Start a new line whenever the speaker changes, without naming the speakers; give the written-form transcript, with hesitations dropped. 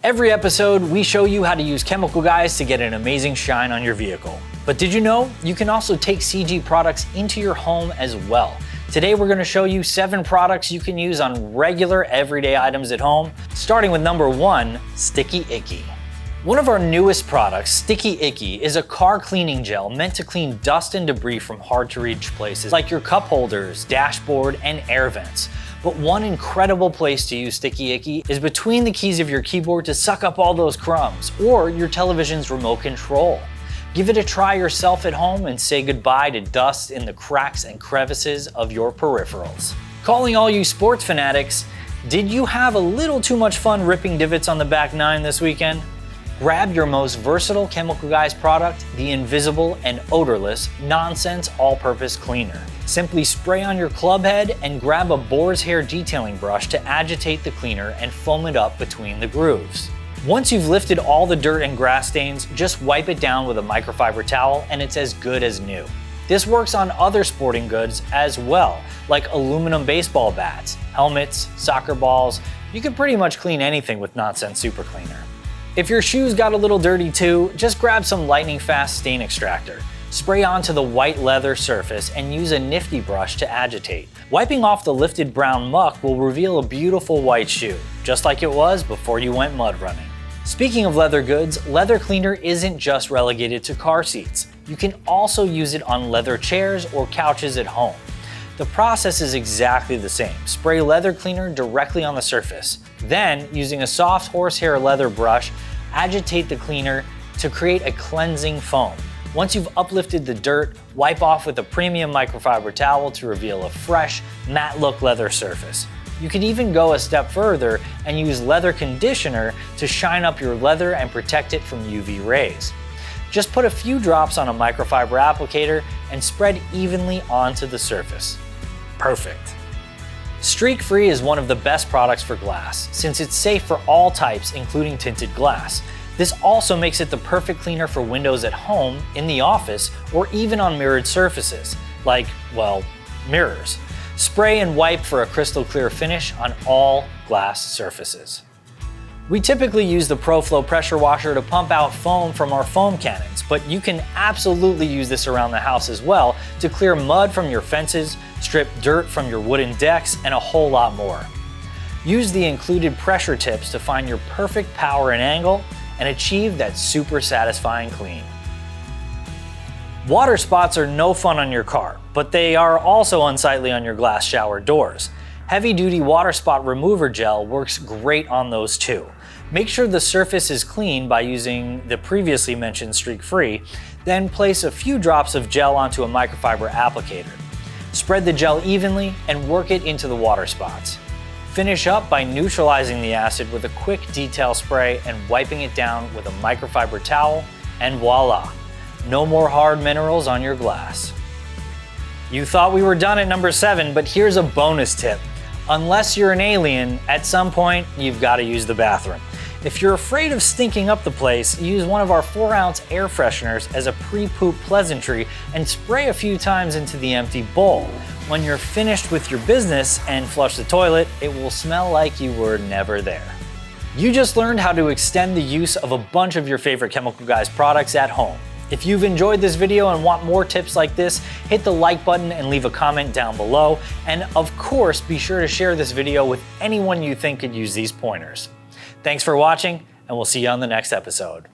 Every episode, we show you how to use chemical guys to get an amazing shine on your vehicle. But did you know you can also take CG products into your home as well? Today we're going to show you 7 products you can use on regular everyday items at home, starting with number 1, Sticky Icky. One of our newest products, Sticky Icky, is a car cleaning gel meant to clean dust and debris from hard to reach places like your cup holders, dashboard, and air vents. But one incredible place to use Sticky Icky is between the keys of your keyboard to suck up all those crumbs, or your television's remote control. Give it a try yourself at home and say goodbye to dust in the cracks and crevices of your peripherals. Calling all you sports fanatics, did you have a little too much fun ripping divots on the back 9 this weekend? Grab your most versatile Chemical Guys product, the invisible and odorless Nonsense All-Purpose Cleaner. Simply spray on your club head and grab a boar's hair detailing brush to agitate the cleaner and foam it up between the grooves. Once you've lifted all the dirt and grass stains, just wipe it down with a microfiber towel and it's as good as new. This works on other sporting goods as well, like aluminum baseball bats, helmets, soccer balls. You can pretty much clean anything with Nonsense Super Cleaner. If your shoes got a little dirty too, just grab some lightning fast stain extractor. Spray onto the white leather surface and use a nifty brush to agitate. Wiping off the lifted brown muck will reveal a beautiful white shoe, just like it was before you went mud running. Speaking of leather goods, leather cleaner isn't just relegated to car seats. You can also use it on leather chairs or couches at home. The process is exactly the same. Spray leather cleaner directly on the surface. Then, using a soft horsehair leather brush, agitate the cleaner to create a cleansing foam. Once you've uplifted the dirt, wipe off with a premium microfiber towel to reveal a fresh, matte look leather surface. You could even go a step further and use leather conditioner to shine up your leather and protect it from UV rays. Just put a few drops on a microfiber applicator and spread evenly onto the surface. Perfect. Streak-free is one of the best products for glass, since it's safe for all types, including tinted glass. This also makes it the perfect cleaner for windows at home, in the office, or even on mirrored surfaces, like, well, mirrors. Spray and wipe for a crystal clear finish on all glass surfaces. We typically use the ProFlow Pressure Washer to pump out foam from our foam cannons, but you can absolutely use this around the house as well to clear mud from your fences, strip dirt from your wooden decks, and a whole lot more. Use the included pressure tips to find your perfect power and angle and achieve that super satisfying clean. Water spots are no fun on your car, but they are also unsightly on your glass shower doors. Heavy-duty water spot remover gel works great on those too. Make sure the surface is clean by using the previously mentioned streak-free, then place a few drops of gel onto a microfiber applicator. Spread the gel evenly and work it into the water spots. Finish up by neutralizing the acid with a quick detail spray and wiping it down with a microfiber towel, and voila! No more hard minerals on your glass. You thought we were done at number 7, but here's a bonus tip. Unless you're an alien, at some point, you've got to use the bathroom. If you're afraid of stinking up the place, use one of our 4-ounce air fresheners as a pre-poop pleasantry and spray a few times into the empty bowl. When you're finished with your business and flush the toilet, it will smell like you were never there. You just learned how to extend the use of a bunch of your favorite Chemical Guys products at home. If you've enjoyed this video and want more tips like this, hit the like button and leave a comment down below. And of course, be sure to share this video with anyone you think could use these pointers. Thanks for watching, and we'll see you on the next episode.